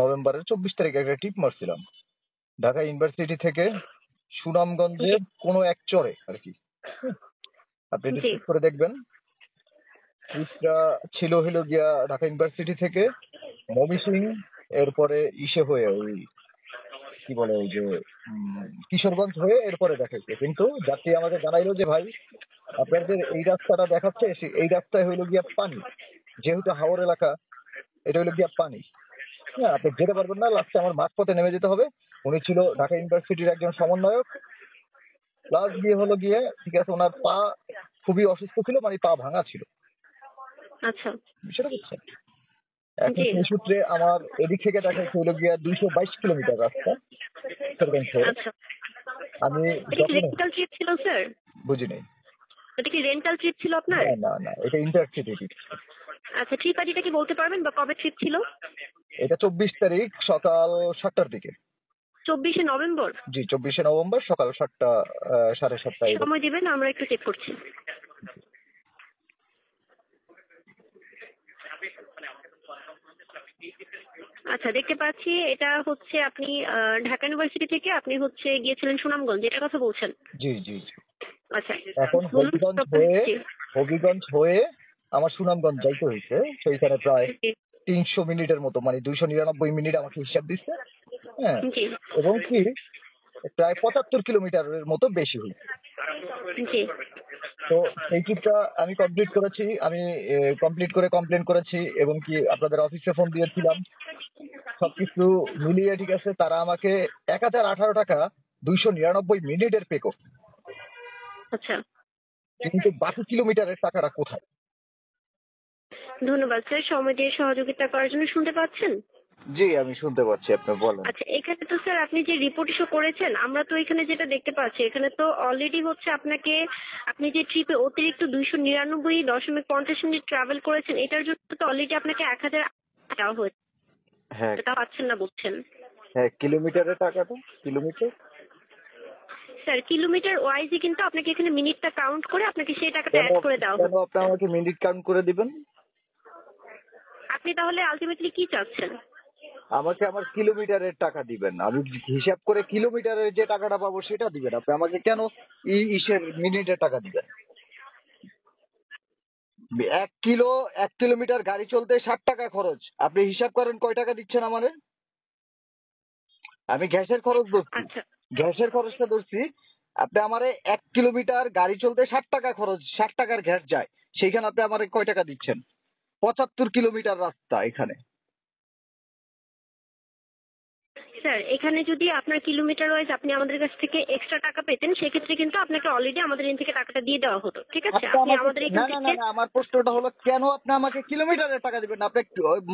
নভেম্বরের 24 তারিখে একটা ট্রিপ মারছিলাম ঢাকা ইউনিভার্সিটি থেকে সুনামগঞ্জের কোনো এক চরে আর কি। আপনি জি চেক করে দেখবেন। ট্রিপটা ছিল হলো গিয়া ঢাকা ইউনিভার্সিটি থেকে ময়মনসিং, এরপরে ইসে হয়ে ওই কি বলে ওই যে কিশোরগঞ্জ হয়ে এরপরে দেখাইছে। কিন্তু যাত্রী আমাকে জানাইলো যে ভাই আপনাদের এই রাস্তাটা দেখাচ্ছে এই রাস্তায় হইলো গিয়া পানি, যেহেতু হাওর এলাকা এটা হইলো গিয়া পানি। হ্যাঁ, আপনি যেতে পারবেন না, লাস্টে আমার মাঝপথে নেমে যেতে হবে। উনি ছিল ঢাকা ইউনিভার্সিটির একজন সমন্বয়ক। প্লাস গিয়ে হলো গিয়ে ঠিক আছে, ওনার পা খুবই অসুস্থ ছিল, মানে পা ভাঙা ছিল। আচ্ছা বিষয়টা বুঝছেন? এখন জি সেই সূত্রে আমার এদিক থেকে দেখাইছে হলো গিয়া 222 কিলোমিটার রাস্তা কিশোরগঞ্জ হয়ে। আচ্ছা আমি এটা কি যখন রেন্টাল ট্রিপ ছিল স্যার? বুঝি নাই। এটা কি রেন্টাল ট্রিপ ছিল আপনার? না না না, এটা ইন্টারসিটি। আচ্ছা ট্রিপ আইডিটা কি বলতে পারবেন বা কবে ট্রিপ ছিল? এটা 24 তারিখ সকাল 7টার দিকে। 24শে নভেম্বর। জি, 24শে নভেম্বর সকাল 7টা 7:30 এরকম। সময় দিবেন, আমরা একটু চেক করছি। আচ্ছা দেখতে পাচ্ছি এটা হচ্ছে আপনি ঢাকা ইউনিভার্সিটি থেকে আপনি হচ্ছে গিয়েছিলেন সুনামগঞ্জ, এটার কথা বলছেন? জি জি জি। আচ্ছা এখন বলুন। হবিগঞ্জ হয়ে আমার সুনামগঞ্জ যাইতে হয়েছে। সেইখানে প্রায় জি 300 মিনিটের মতো, মানে 299 মিনিট আমাকে হিসাব দিচ্ছে। হ্যাঁ, জি এবং কি প্রায় 75 কিলোমিটারের মতো বেশি হয়েছে। জি তো সেই ট্রিপটা আমি কমপ্লিট করেছি। আমি কমপ্লিট করে কমপ্লেন করেছি এবং কি আপনাদের অফিসে ফোন দিয়েছিলাম। সবকিছু মিলিয়ে ঠিক আছে, তারা আমাকে 1018 টাকা 299 মিনিটের পে করছে। আচ্ছা কিন্তু বাকি কিলোমিটারের টাকাটা কোথায়? ধন্যবাদ স্যার সময় দিয়ে সহযোগিতা করার জন্য। শুনতে পাচ্ছেন? জি, আমি শুনতে পাচ্ছি, আপনি বলেন। আচ্ছা এখানে তো স্যার আপনি যে রিপোর্ট ইস্যু করেছেন, আমরা তো এখানে যেটা দেখতে পাচ্ছি এখানে তো অলরেডি হচ্ছে আপনাকে, আপনি যে ট্রিপে অতিরিক্ত 299.50 মিনিট ট্রাভেল করেছেন এটার জন্য তো অলরেডি আপনাকে 1000 দেওয়া হয়েছে, হ্যাঁ তা পাচ্ছেন না বলছেন। হ্যাঁ, কিলোমিটারের টাকাটা কিলোমিটার স্যার কিলোমিটার ওয়াইজই কিন্তু আপনাকে এখানে মিনিটটা কাউন্ট করে আপনাকে সেই টাকাটা কেন? অ্যাড করে দেওয়া কেন আপনি হচ্ছে। আমাকে মিনিট কাউন্ট করে দিবেন? আপনি তাহলে আলটিমেটলি কি চাচ্ছেন? আমাকে আমার কিলোমিটারের টাকা দিবেন। আমি হিসাব করে কিলোমিটারের যে টাকাটা পাবো সেটা দিবেন। আপনি আমাকে কেন ইসের মিনিটের টাকা দিবেন? 1 কিলোমিটার গাড়ি চলতে 60 টাকা খরচ। আপনি হিসাব করেন কয় টাকা দিচ্ছেন আমারে? আমি গ্যাসের খরচ ধরছি, আচ্ছা গ্যাসের খরচটা ধরছি। আপনি আমারে 1 কিলোমিটার গাড়ি চলতে 60 টাকা খরচ, 60 টাকার গ্যাস যায়, সেইখানে আপনি আমারে কয় টাকা দিচ্ছেন? 75 কিলোমিটার রাস্তা এখানে। স্যার এখানে যদি আপনার কিলোমিটার ওয়াইজ আপনি আমাদের কাছ থেকে এক্সট্রা টাকা পেতেন সেক্ষেত্রে কিন্তু আপনাকে অলরেডি আমাদের এখান থেকে টাকাটা দিয়ে দেওয়া হতো, ঠিক আছে? আপনি আপনি আমাকে আমাদের এখান না না না থেকে না, আমার প্রশ্নটা হলো কেন আপনি আমাকে কিলোমিটারের টাকা দিবেন না? আপনি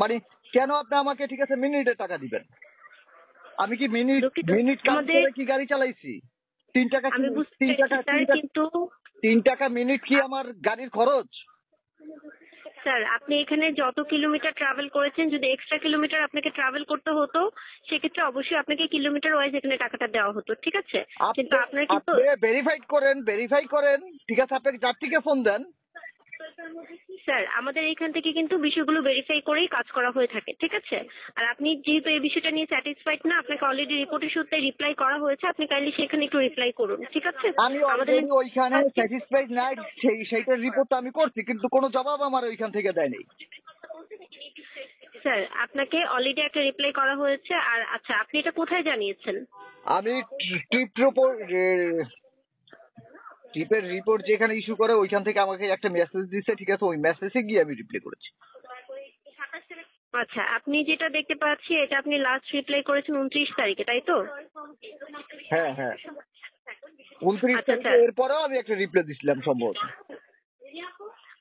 মানে কেন আপনি আমাকে ঠিক আছে মিনিটের টাকা দিবেন? আমি কি মিনিট দুঃখিত মিনিট কাউন্ট আমাদের, করে কি গাড়ি চালাইছি? 3 টাকা আমি বুঝতে তিন পেরেছি টাকা স্যার, তিন টাকা কিন্তু 3 টাকা মিনিট কি আমার গাড়ির খরচ? স্যার আপনি এখানে যত কিলোমিটার ট্রাভেল করেছেন যদি এক্সট্রা কিলোমিটার আপনাকে ট্রাভেল করতে হতো সেক্ষেত্রে অবশ্যই আপনাকে কিলোমিটার ওয়াইজ এখানে টাকাটা দেওয়া হতো, ঠিক আছে? কিন্তু আপনি আপনার কিন্তু আপনি ভেরিফাই করেন ঠিক আছে, আপনি যাত্রীকে ফোন দেন। স্যার আমাদের এখান থেকে কিন্তু বিষয়গুলো ভেরিফাই করেই কাজ করা হয়ে থাকে, ঠিক আছে? আর আপনি যেহেতু এই বিষয়টা নিয়ে স্যাটিসফাইড না, আপনাকে অলরেডি রিপোর্টের সূত্রে রিপ্লাই করা হয়েছে, আপনি কাইন্ডলি সেখানে একটু রিপ্লাই করুন, ঠিক আছে? আমি আমাদের অলরেডি ওইখানে স্যাটিসফাইড নাই, সেইটার রিপোর্ট আমি করছি, কিন্তু কোনো জবাব আমার ওইখান থেকে দেয়নি। স্যার আপনাকে অলরেডি একটা রিপ্লাই করা হয়েছে। আর আচ্ছা আপনি এটা কোথায় জানিয়েছেন? আমি ট্রিপের রিপোর্ট যেখানে ইস্যু করে ওইখান থেকে আমাকে একটা মেসেজ দিচ্ছে, ঠিক আছে, ওই মেসেজে গিয়ে আমি রিপ্লাই করেছি। আচ্ছা আপনি যেটা দেখতে পাচ্ছি এটা আপনি লাস্ট রিপ্লাই করেছেন 29 তারিখে, তাই তো? হ্যাঁ হ্যাঁ, 29 আচ্ছা তারিখে স্যার, এরপরেও আমি একটা রিপ্লাই দিছিলাম সম্ভবত।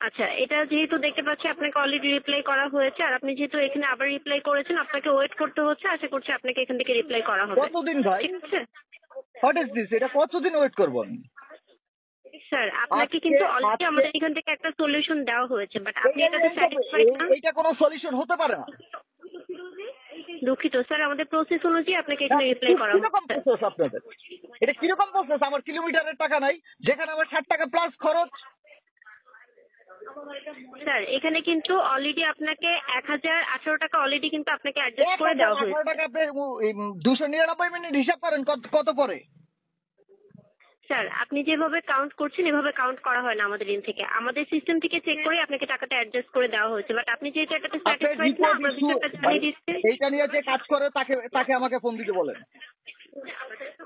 আচ্ছা এটা যেহেতু দেখতে পাচ্ছি আপনাকে অলরেডি রিপ্লাই করা হয়েছে আর আপনি যেহেতু এখানে আবার রিপ্লাই করেছেন আপনাকে ওয়েট করতে হচ্ছে, আশা করছি আপনাকে এখান থেকে রিপ্লাই করা হবে, কতদিন ভাই? ঠিক আছে? What is this? এটা কতদিন ওয়েট করবো আমি? স্যার আপনাকে আজকে কিন্তু অলরেডি আজকে আমাদের এখান থেকে একটা সলিউশন দেওয়া হয়েছে, বাট আপনি এটাতে স্যাটিসফাইড না। এইটা কোনো সলিউশন হতে পারে না। দুঃখিত স্যার, আমাদের প্রসেস অনুযায়ী আপনাকে এখানে রিপ্লাই করা কিরকম হচ্ছে। প্রসেস আপনাদের? এটা কিরকম প্রসেস? আমার কিলোমিটারের টাকা নাই, যেখানে আমার 60 টাকা প্লাস খরচ। স্যার এখানে কিন্তু অলরেডি আপনাকে 1018 টাকা অলরেডি কিন্তু আপনাকে অ্যাডজাস্ট করে দেওয়া হয়েছে। 1018 টাকা আপনি 299 মিনিট হিসাব করেন কত পরে? স্যার আপনি যেভাবে কাউন্ট করছেন এভাবে কাউন্ট করা হয় না আমাদের এন্ড থেকে, আমাদের সিস্টেম থেকে চেক করে আপনাকে টাকাটা অ্যাডজাস্ট করে দেওয়া হয়েছে। বাট আপনি যেহেতু এটাতে আপনার স্যাটিসফাইড না, রিপোর্ট আমরা ইস্যু বিষয়টা জানিয়ে দিচ্ছি। এইটা নিয়ে যে কাজ করে তাকে আমাকে ফোন দিতে বলেন।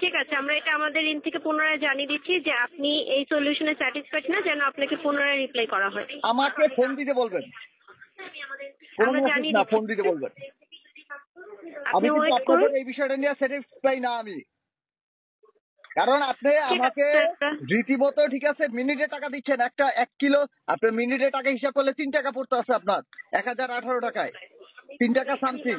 ঠিক আছে, আমরা এটা আমাদের এন্ড থেকে পুনরায় জানিয়ে দিচ্ছি যে আপনি এই সলিউশনে স্যাটিসফাইড না, যেন আপনাকে পুনরায় রিপ্লাই করা হয়। আমাকে ফোন দিতে বলবেন, কোনো আমরা মেসেজ জানিয়ে না, দিচ্ছি। ফোন দিতে বলবেন। আমি আপনি কিন্তু ওয়েট আপনাদের করুন। এই বিষয়টা নিয়ে স্যাটিসফাই না আমি, কারণ আপনি ঠিক আমাকে আছে স্যার। রীতিমতো ঠিক আছে মিনিটে টাকা দিচ্ছেন, 1 কিলো আপনি মিনিটে টাকা হিসাব করলে 3 টাকা পড়তে আছে আপনার 1018 টাকায়, 3 টাকা সামথিং।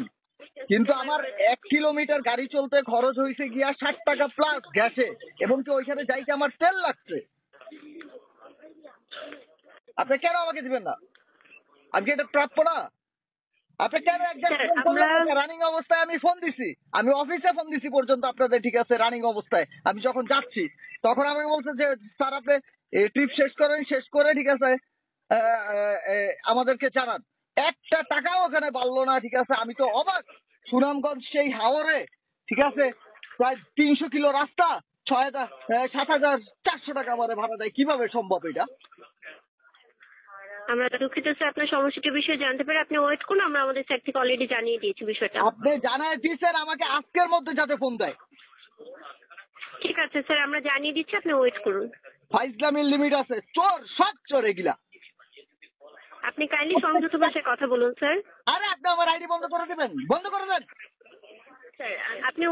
কিন্তু আমার 1 কিলোমিটার গাড়ি চলতে খরচ হয়েছে গিয়া 60 টাকা প্লাস গ্যাসে, এবং কি ওইখানে যাইতে আমার তেল লাগছে। আপনি কেন আমাকে দিবেন না? আজকে এটা প্রাপ্য না? আপনি কেন রানিং অবস্থায় আমি ফোন দিছি, আমি অফিসে ফোন দিছি পর্যন্ত আপনাদের, ঠিক আছে রানিং অবস্থায় আমি যখন যাচ্ছি তখন আমি বলছি যে স্যার আপনি ট্রিপ শেষ করেন, শেষ করে ঠিক আছে আমাদেরকে জানান। একটা টাকাও ওখানে বাড়লো না, ঠিক আছে। আমি তো অবাক, সুনামগঞ্জ সেই হাওরে ঠিক আছে প্রায় 300 কিলো রাস্তা 7,400 টাকা আমাদের ভাড়া দেয়, কিভাবে সম্ভব এটা? আমরা দুঃখিত স্যার, আপনার সমস্যাটির বিষয়ে জানতে পেরে আপনি ওয়েট করুন, আমরা আমাদের সাইড থেকে অলরেডি জানিয়ে দিয়েছি বিষয়টা। আপনি জানায় দিয়েছেন আমাকে আজকের মধ্যে যাতে ফোন দেয়। ঠিক আছে স্যার, আমরা জানিয়ে দিচ্ছি, আপনি ওয়েট করুন। ফাইজলামির লিমিট আছে, চোর সব চোর এগুলা। আপনি কাইন্ডলি সংযত ভাষায় কথা বলুন স্যার। আরে আপনি আমার আইডি বন্ধ করে দেবেন, বন্ধ করে দেন। স্যার আপনি